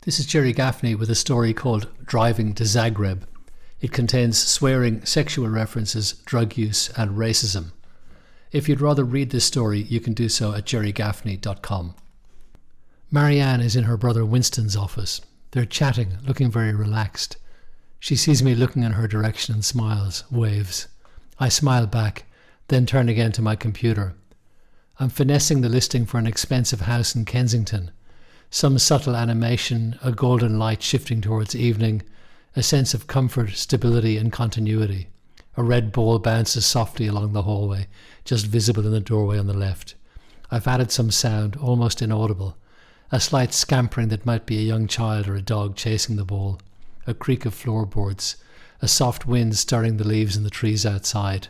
This is Jerry Gaffney with a story called Driving to Zagreb. It contains swearing, sexual references, drug use and racism. If you'd rather read this story, you can do so at jerrygaffney.com. Marianne is in her brother Winston's office. They're chatting, looking very relaxed. She sees me looking in her direction and smiles, waves. I smile back, then turn again to my computer. I'm finessing the listing for an expensive house in Kensington. Some subtle animation, a golden light shifting towards evening, a sense of comfort, stability and continuity. A red ball bounces softly along the hallway, just visible in the doorway on the left. I've added some sound, almost inaudible. A slight scampering that might be a young child or a dog chasing the ball. A creak of floorboards. A soft wind stirring the leaves in the trees outside.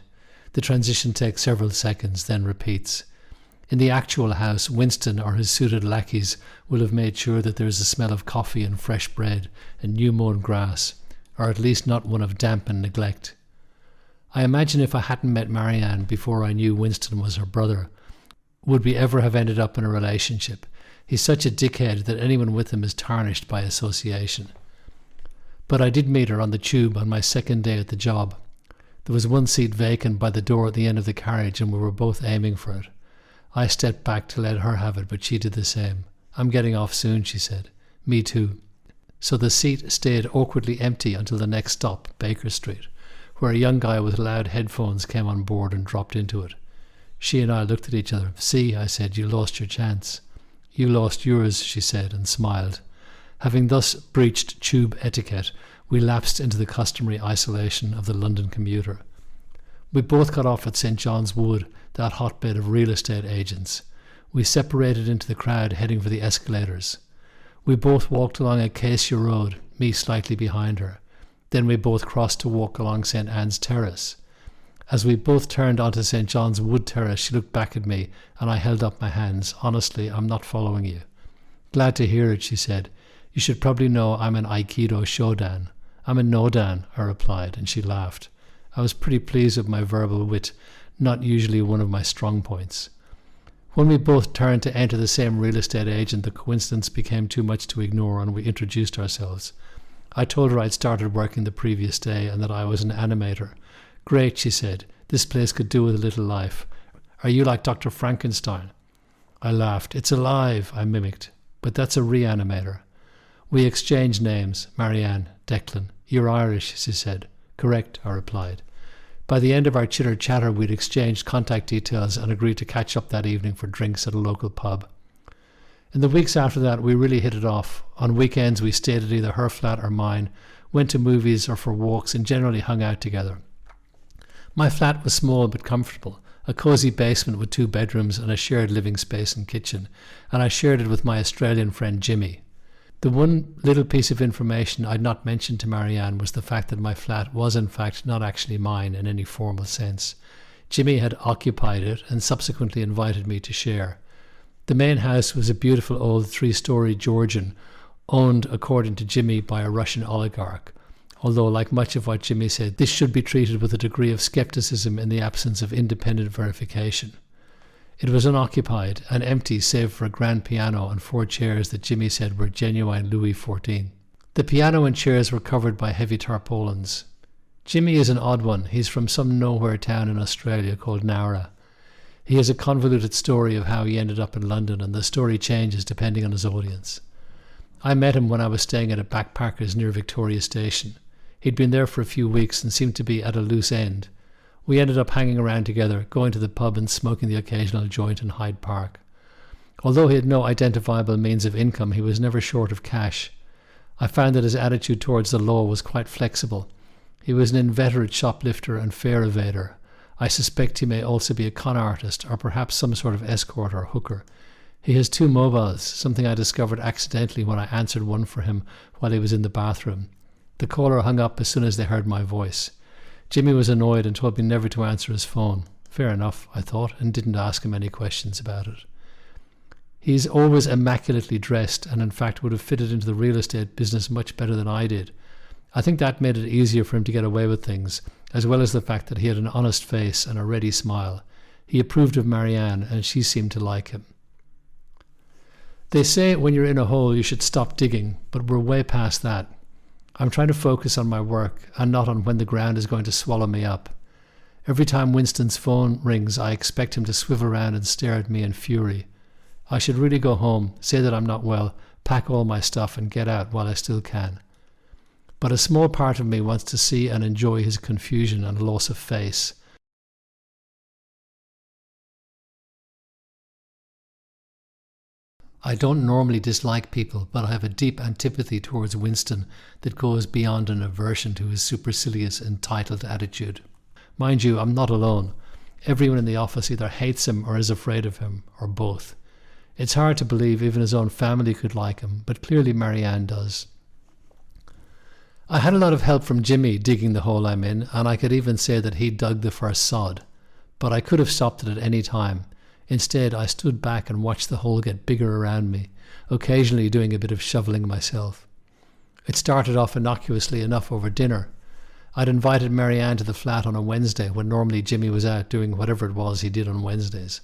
The transition takes several seconds, then repeats. In the actual house, Winston or his suited lackeys will have made sure that there is a smell of coffee and fresh bread and new-mown grass, or at least not one of damp and neglect. I imagine if I hadn't met Marianne before I knew Winston was her brother, would we ever have ended up in a relationship? He's such a dickhead that anyone with him is tarnished by association. But I did meet her on the tube on my second day at the job. There was one seat vacant by the door at the end of the carriage and we were both aiming for it. I stepped back to let her have it, but she did the same. "I'm getting off soon," she said. "Me too." So the seat stayed awkwardly empty until the next stop, Baker Street, where a young guy with loud headphones came on board and dropped into it. She and I looked at each other. "See," I said, "you lost your chance." "You lost yours," she said, and smiled. Having thus breached tube etiquette, we lapsed into the customary isolation of the London commuter. We both got off at St. John's Wood, that hotbed of real estate agents. We separated into the crowd heading for the escalators. We both walked along Acacia Road, me slightly behind her. Then we both crossed to walk along St. Anne's Terrace. As we both turned onto St. John's Wood Terrace, she looked back at me and I held up my hands. "Honestly, I'm not following you." "Glad to hear it," she said. "You should probably know I'm an Aikido Shodan." "I'm a Nodan," I replied, and she laughed. I was pretty pleased with my verbal wit, not usually one of my strong points. When we both turned to enter the same real estate agent, the coincidence became too much to ignore and we introduced ourselves. I told her I'd started working the previous day and that I was an animator. "Great," she said. "This place could do with a little life. Are you like Dr. Frankenstein?" I laughed. "It's alive," I mimicked. "But that's a reanimator." We exchanged names. "Marianne, Declan." "You're Irish," she said. "Correct," I replied. By the end of our chitter-chatter, we'd exchanged contact details and agreed to catch up that evening for drinks at a local pub. In the weeks after that, we really hit it off. On weekends, we stayed at either her flat or mine, went to movies or for walks, and generally hung out together. My flat was small but comfortable, a cosy basement with 2 bedrooms and a shared living space and kitchen, and I shared it with my Australian friend Jimmy. The one little piece of information I'd not mentioned to Marianne was the fact that my flat was in fact not actually mine in any formal sense. Jimmy had occupied it and subsequently invited me to share. The main house was a beautiful old 3-story Georgian, owned, according to Jimmy, by a Russian oligarch, although, like much of what Jimmy said, this should be treated with a degree of skepticism in the absence of independent verification. It was unoccupied and empty save for a grand piano and 4 chairs that Jimmy said were genuine Louis XIV. The piano and chairs were covered by heavy tarpaulins. Jimmy is an odd one. He's from some nowhere town in Australia called Nowra. He has a convoluted story of how he ended up in London, and the story changes depending on his audience. I met him when I was staying at a backpackers near Victoria Station. He'd been there for a few weeks and seemed to be at a loose end. We ended up hanging around together, going to the pub and smoking the occasional joint in Hyde Park. Although he had no identifiable means of income, he was never short of cash. I found that his attitude towards the law was quite flexible. He was an inveterate shoplifter and fare evader. I suspect he may also be a con artist or perhaps some sort of escort or hooker. He has 2 mobiles, something I discovered accidentally when I answered one for him while he was in the bathroom. The caller hung up as soon as they heard my voice. Jimmy was annoyed and told me never to answer his phone. Fair enough, I thought, and didn't ask him any questions about it. He's always immaculately dressed and in fact would have fitted into the real estate business much better than I did. I think that made it easier for him to get away with things, as well as the fact that he had an honest face and a ready smile. He approved of Marianne and she seemed to like him. They say when you're in a hole you should stop digging, but we're way past that. I'm trying to focus on my work and not on when the ground is going to swallow me up. Every time Winston's phone rings, I expect him to swivel around and stare at me in fury. I should really go home, say that I'm not well, pack all my stuff and get out while I still can. But a small part of me wants to see and enjoy his confusion and loss of face. I don't normally dislike people, but I have a deep antipathy towards Winston that goes beyond an aversion to his supercilious, entitled attitude. Mind you, I'm not alone. Everyone in the office either hates him or is afraid of him, or both. It's hard to believe even his own family could like him, but clearly Marianne does. I had a lot of help from Jimmy digging the hole I'm in, and I could even say that he dug the first sod. But I could have stopped it at any time. Instead, I stood back and watched the hole get bigger around me, occasionally doing a bit of shoveling myself. It started off innocuously enough over dinner. I'd invited Marianne to the flat on a Wednesday when normally Jimmy was out doing whatever it was he did on Wednesdays.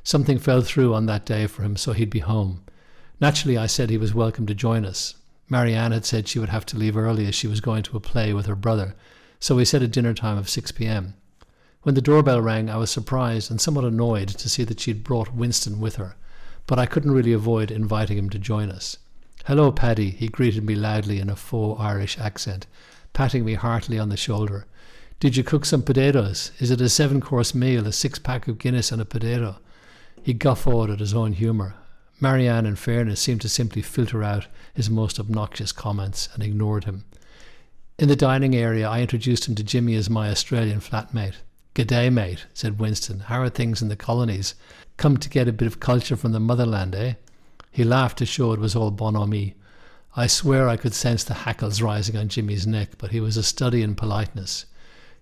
Something fell through on that day for him, so he'd be home. Naturally, I said he was welcome to join us. Marianne had said she would have to leave early as she was going to a play with her brother, so we set a dinner time of 6 p.m. When the doorbell rang, I was surprised and somewhat annoyed to see that she'd brought Winston with her, but I couldn't really avoid inviting him to join us. "Hello, Paddy," he greeted me loudly in a faux Irish accent, patting me heartily on the shoulder. "Did you cook some potatoes? Is it a 7-course meal, a 6-pack of Guinness and a potato?" He guffawed at his own humour. Marianne, in fairness, seemed to simply filter out his most obnoxious comments and ignored him. In the dining area, I introduced him to Jimmy as my Australian flatmate. "G'day, mate," said Winston. "How are things in the colonies? Come to get a bit of culture from the motherland, eh?" He laughed to show it was all bonhomie. I swear I could sense the hackles rising on Jimmy's neck, but he was a study in politeness.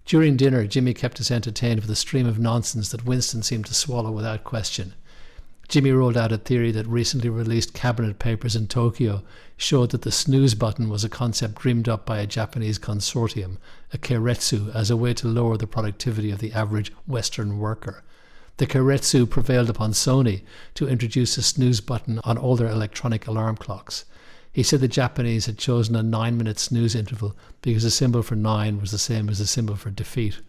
During dinner, Jimmy kept us entertained with a stream of nonsense that Winston seemed to swallow without question. Jimmy rolled out a theory that recently released cabinet papers in Tokyo showed that the snooze button was a concept dreamed up by a Japanese consortium, a keiretsu, as a way to lower the productivity of the average Western worker. The keiretsu prevailed upon Sony to introduce a snooze button on all their electronic alarm clocks. He said the Japanese had chosen a 9-minute snooze interval because the symbol for 9 was the same as the symbol for defeat.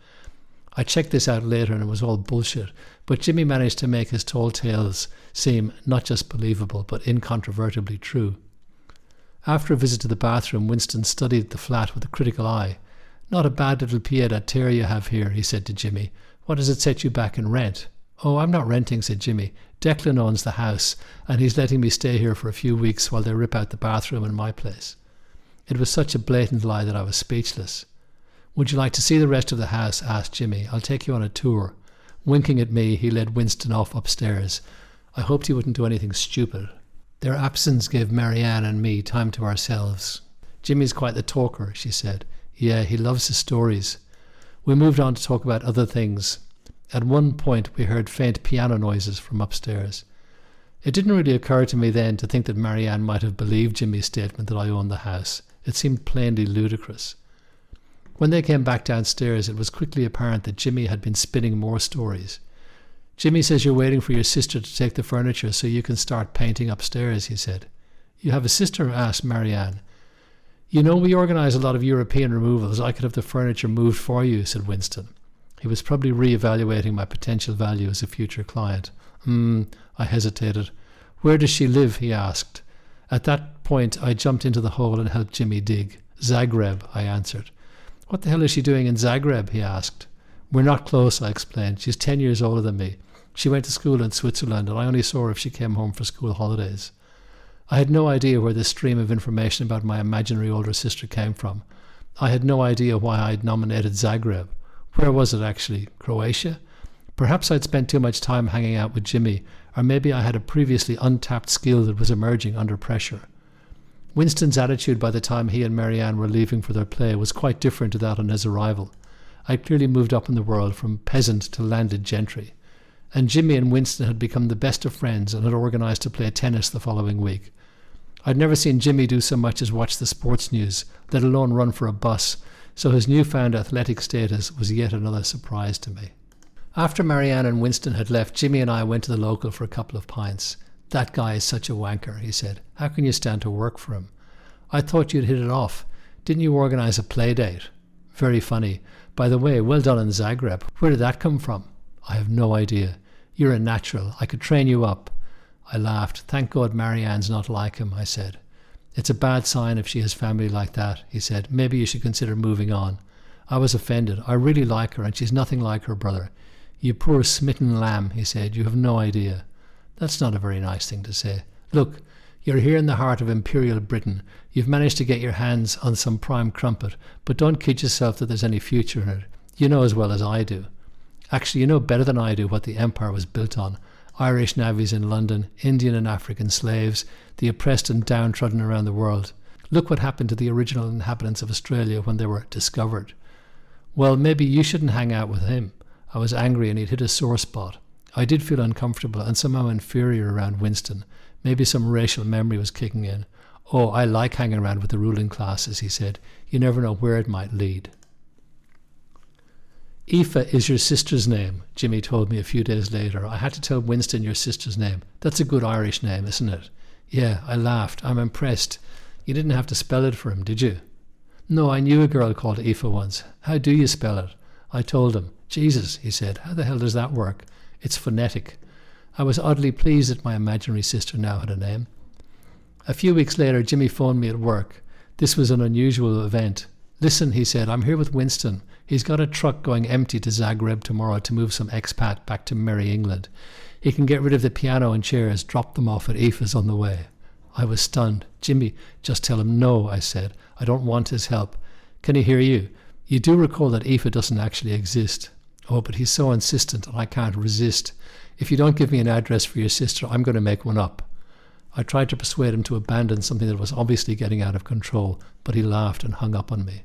I checked this out later and it was all bullshit, but Jimmy managed to make his tall tales seem not just believable but incontrovertibly true. After a visit to the bathroom, Winston studied the flat with a critical eye. "Not a bad little pied-à-terre you have here," he said to Jimmy. "What does it set you back in rent?" "Oh, I'm not renting," said Jimmy. "Declan owns the house and he's letting me stay here for a few weeks while they rip out the bathroom in my place." It was such a blatant lie that I was speechless. "Would you like to see the rest of the house?" asked Jimmy. "I'll take you on a tour." Winking at me, he led Winston off upstairs. I hoped he wouldn't do anything stupid. Their absence gave Marianne and me time to ourselves. "Jimmy's quite the talker," she said. "Yeah, he loves his stories." We moved on to talk about other things. At one point, we heard faint piano noises from upstairs. It didn't really occur to me then to think that Marianne might have believed Jimmy's statement that I owned the house. It seemed plainly ludicrous. When they came back downstairs, it was quickly apparent that Jimmy had been spinning more stories. "Jimmy says you're waiting for your sister to take the furniture so you can start painting upstairs," he said. "You have a sister?" asked Marianne. "You know, we organise a lot of European removals. I could have the furniture moved for you," said Winston. He was probably re-evaluating my potential value as a future client. I hesitated. "Where does she live?" he asked. At that point, I jumped into the hole and helped Jimmy dig. "Zagreb," I answered. "What the hell is she doing in Zagreb?" he asked. "We're not close," I explained. "She's 10 years older than me. She went to school in Switzerland and I only saw her if she came home for school holidays." I had no idea where this stream of information about my imaginary older sister came from. I had no idea why I'd nominated Zagreb. Where was it actually? Croatia? Perhaps I'd spent too much time hanging out with Jimmy, or maybe I had a previously untapped skill that was emerging under pressure. Winston's attitude by the time he and Marianne were leaving for their play was quite different to that on his arrival. I'd clearly moved up in the world from peasant to landed gentry. And Jimmy and Winston had become the best of friends and had organised to play tennis the following week. I'd never seen Jimmy do so much as watch the sports news, let alone run for a bus, so his newfound athletic status was yet another surprise to me. After Marianne and Winston had left, Jimmy and I went to the local for a couple of pints. "That guy is such a wanker," he said. "How can you stand to work for him? I thought you'd hit it off. Didn't you organise a play date?" "Very funny. By the way, well done in Zagreb. Where did that come from?" "I have no idea. You're a natural. I could train you up." I laughed. "Thank God Marianne's not like him," I said. "It's a bad sign if she has family like that," he said. "Maybe you should consider moving on." I was offended. "I really like her, and she's nothing like her brother." "You poor smitten lamb," he said. "You have no idea." That's not a very nice thing to say. "Look, you're here in the heart of Imperial Britain. You've managed to get your hands on some prime crumpet, but don't kid yourself that there's any future in it. You know as well as I do. Actually, you know better than I do what the empire was built on. Irish navvies in London, Indian and African slaves, the oppressed and downtrodden around the world. Look what happened to the original inhabitants of Australia when they were discovered." "Well, maybe you shouldn't hang out with him." I was angry and he'd hit a sore spot. I did feel uncomfortable and somehow inferior around Winston. Maybe some racial memory was kicking in. "Oh, I like hanging around with the ruling classes," he said. "You never know where it might lead." "Aoife is your sister's name," Jimmy told me a few days later. "I had to tell Winston your sister's name. That's a good Irish name, isn't it?" "Yeah," I laughed. "I'm impressed. You didn't have to spell it for him, did you?" "No, I knew a girl called Aoife once. How do you spell it?" I told him. "Jesus," he said, "how the hell does that work?" "It's phonetic." I was oddly pleased that my imaginary sister now had a name. A few weeks later, Jimmy phoned me at work. This was an unusual event. "Listen," he said, "I'm here with Winston. He's got a truck going empty to Zagreb tomorrow to move some expat back to merry England. He can get rid of the piano and chairs, drop them off at Aoife's on the way." I was stunned. "Jimmy, just tell him no," I said. "I don't want his help." "Can he hear you? You do recall that Aoife doesn't actually exist." "Oh, but he's so insistent and I can't resist. If you don't give me an address for your sister, I'm going to make one up." I tried to persuade him to abandon something that was obviously getting out of control, but he laughed and hung up on me.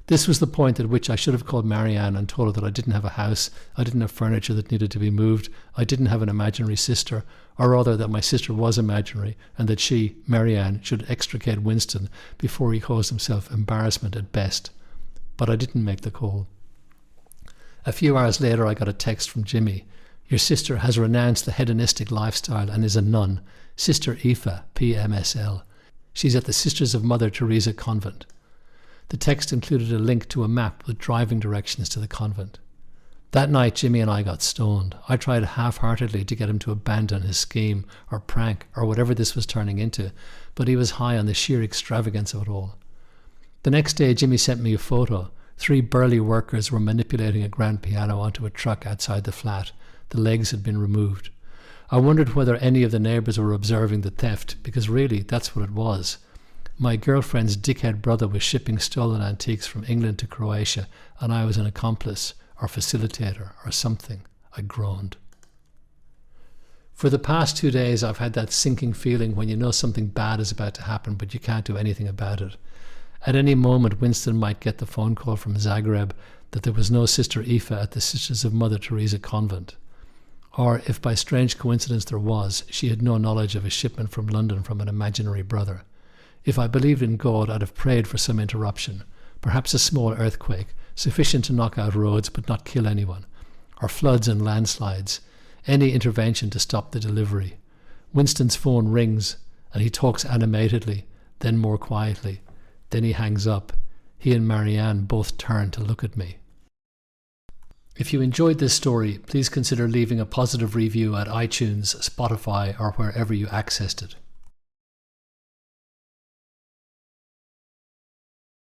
This was the point at which I should have called Marianne and told her that I didn't have a house, I didn't have furniture that needed to be moved, I didn't have an imaginary sister, or rather that my sister was imaginary, and that she, Marianne, should extricate Winston before he caused himself embarrassment at best. But I didn't make the call. A few hours later I got a text from Jimmy. "Your sister has renounced the hedonistic lifestyle and is a nun. Sister Aoife, PMSL. She's at the Sisters of Mother Teresa convent." The text included a link to a map with driving directions to the convent. That night Jimmy and I got stoned. I tried half-heartedly to get him to abandon his scheme or prank or whatever this was turning into, but he was high on the sheer extravagance of it all. The next day Jimmy sent me a photo. 3 burly workers were manipulating a grand piano onto a truck outside the flat. The legs had been removed. I wondered whether any of the neighbours were observing the theft, because really that's what it was. My girlfriend's dickhead brother was shipping stolen antiques from England to Croatia, and I was an accomplice, or facilitator, or something. I groaned. For the past 2 days I've had that sinking feeling when you know something bad is about to happen, but you can't do anything about it. At any moment Winston might get the phone call from Zagreb that there was no Sister Aoife at the Sisters of Mother Teresa convent. Or, if by strange coincidence there was, she had no knowledge of a shipment from London from an imaginary brother. If I believed in God, I'd have prayed for some interruption, perhaps a small earthquake, sufficient to knock out roads but not kill anyone, or floods and landslides, any intervention to stop the delivery. Winston's phone rings, and he talks animatedly, then more quietly. Then he hangs up. He and Marianne both turn to look at me. If you enjoyed this story, please consider leaving a positive review at iTunes, Spotify, or wherever you accessed it.